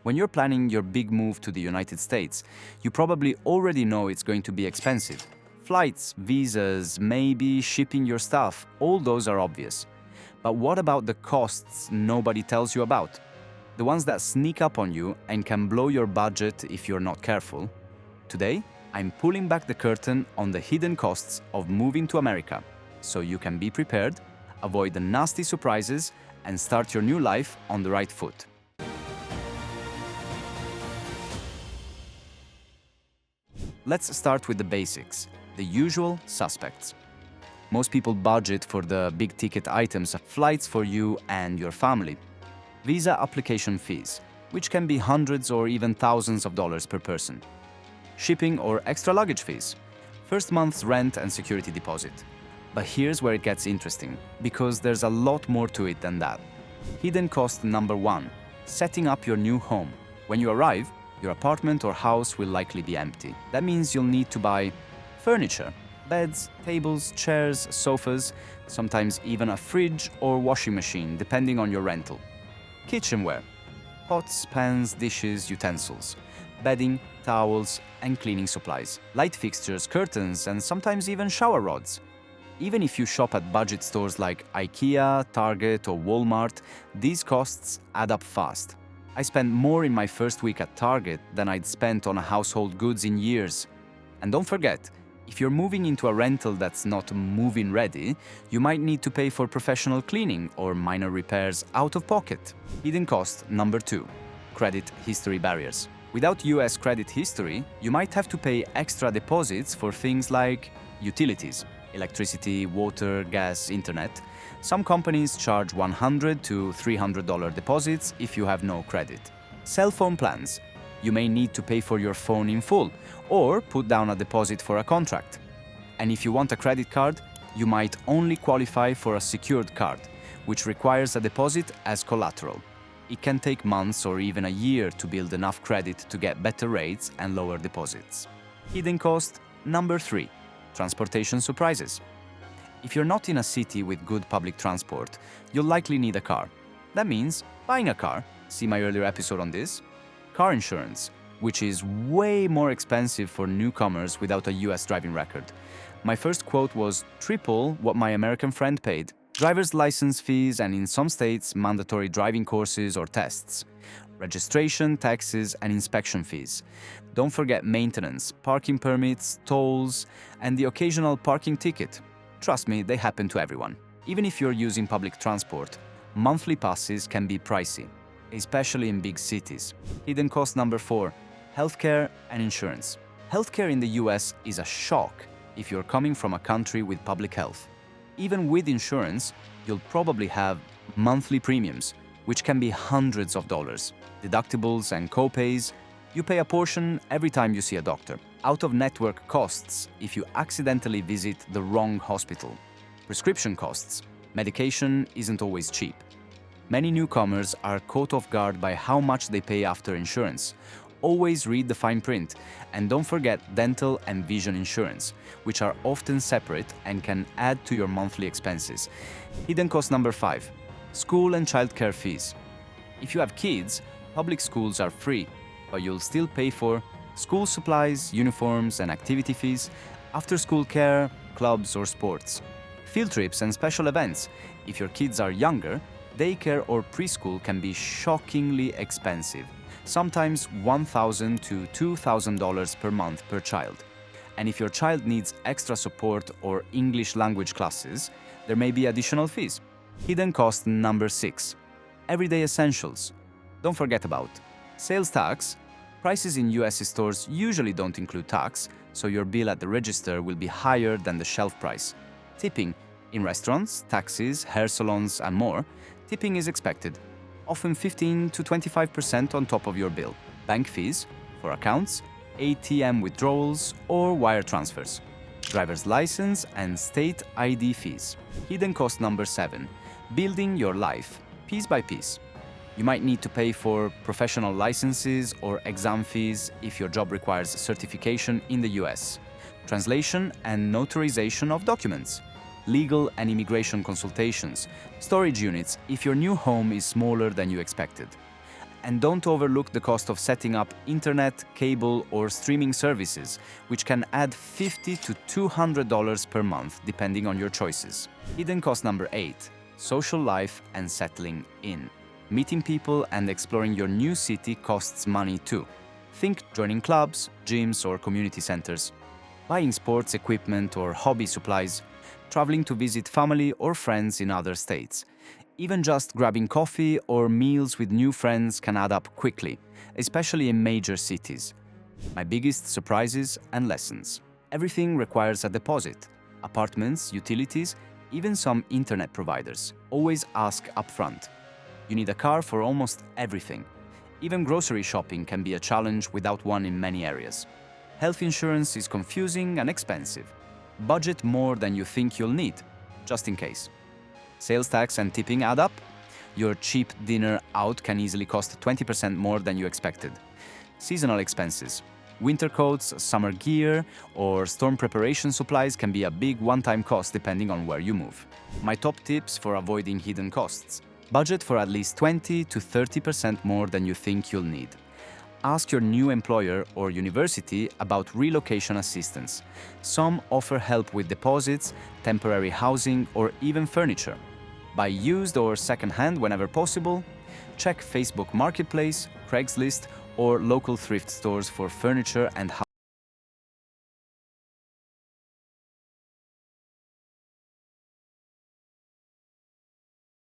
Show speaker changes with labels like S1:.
S1: When you're planning your big move to the United States, you probably already know it's going to be expensive. Flights, visas, maybe shipping your stuff, all those are obvious. But what about the costs nobody tells you about? The ones that sneak up on you and can blow your budget if you're not careful. Today, I'm pulling back the curtain on the hidden costs of moving to America, so you can be prepared, avoid the nasty surprises, and start your new life on the right foot. Let's start with the basics, the usual suspects. Most people budget for the big-ticket items, flights for you and your family. Visa application fees, which can be hundreds or even thousands of dollars per person. Shipping or extra luggage fees. First month's rent and security deposit. But here's where it gets interesting, because there's a lot more to it than that. Hidden cost number 1, setting up your new home. When you arrive, your apartment or house will likely be empty. That means you'll need to buy furniture, beds, tables, chairs, sofas, sometimes even a fridge or washing machine, depending on your rental. Kitchenware, pots, pans, dishes, utensils, bedding, towels, and cleaning supplies, light fixtures, curtains, and sometimes even shower rods. Even if you shop at budget stores like IKEA, Target, or Walmart, these costs add up fast. I spent more in my first week at Target than I'd spent on household goods in years. And don't forget, if you're moving into a rental that's not move-in ready, you might need to pay for professional cleaning or minor repairs out of pocket. Hidden cost number 2, credit history barriers. Without US credit history, you might have to pay extra deposits for things like utilities, electricity, water, gas, internet. Some companies charge $100 to $300 deposits if you have no credit. Cell phone plans. You may need to pay for your phone in full or put down a deposit for a contract. And if you want a credit card, you might only qualify for a secured card, which requires a deposit as collateral. It can take months or even a year to build enough credit to get better rates and lower deposits. Hidden cost number 3, transportation surprises. If you're not in a city with good public transport, you'll likely need a car. That means buying a car, see my earlier episode on this, car insurance, which is way more expensive for newcomers without a US driving record. My first quote was triple what my American friend paid. Driver's license fees and in some states, mandatory driving courses or tests. Registration, taxes, and inspection fees. Don't forget maintenance, parking permits, tolls, and the occasional parking ticket. Trust me, they happen to everyone. Even if you're using public transport, monthly passes can be pricey, especially in big cities. Hidden cost number 4, healthcare and insurance. Healthcare in the US is a shock if you're coming from a country with public health. Even with insurance, you'll probably have monthly premiums, which can be hundreds of dollars. Deductibles and co-pays, you pay a portion every time you see a doctor. Out-of-network costs if you accidentally visit the wrong hospital. Prescription costs. Medication isn't always cheap. Many newcomers are caught off guard by how much they pay after insurance. Always read the fine print, and don't forget dental and vision insurance, which are often separate and can add to your monthly expenses. Hidden cost number 5, school and childcare fees. If you have kids, public schools are free, but you'll still pay for school supplies, uniforms, and activity fees, after-school care, clubs or sports. Field trips and special events. If your kids are younger, daycare or preschool can be shockingly expensive, sometimes $1,000 to $2,000 per month per child. And if your child needs extra support or English language classes, there may be additional fees. Hidden cost number 6, everyday essentials. Don't forget about sales tax. Prices in US stores usually don't include tax, so your bill at the register will be higher than the shelf price. Tipping. In restaurants, taxis, hair salons, and more, tipping is expected, often 15 to 25% on top of your bill. Bank fees for accounts, ATM withdrawals, or wire transfers. Driver's license and state ID fees. Hidden cost number 7, building your life, piece by piece. You might need to pay for professional licenses or exam fees if your job requires certification in the US, translation and notarization of documents, legal and immigration consultations, storage units if your new home is smaller than you expected. And don't overlook the cost of setting up internet, cable, or streaming services, which can add $50 to $200 per month, depending on your choices. Hidden cost number 8: social life and settling in. Meeting people and exploring your new city costs money too. Think joining clubs, gyms, or community centers, buying sports equipment or hobby supplies, traveling to visit family or friends in other states. Even just grabbing coffee or meals with new friends can add up quickly, especially in major cities. My biggest surprises and lessons. Everything requires a deposit. Apartments, utilities, even some internet providers. Always ask upfront. You need a car for almost everything. Even grocery shopping can be a challenge without one in many areas. Health insurance is confusing and expensive. Budget more than you think you'll need, just in case. Sales tax and tipping add up. Your cheap dinner out can easily cost 20% more than you expected. Seasonal expenses. Winter coats, summer gear, or storm preparation supplies can be a big one-time cost depending on where you move. My top tips for avoiding hidden costs. Budget for at least 20 to 30% more than you think you'll need. Ask your new employer or university about relocation assistance. Some offer help with deposits, temporary housing, or even furniture. Buy used or second-hand whenever possible. Check Facebook Marketplace, Craigslist, or local thrift stores for furniture and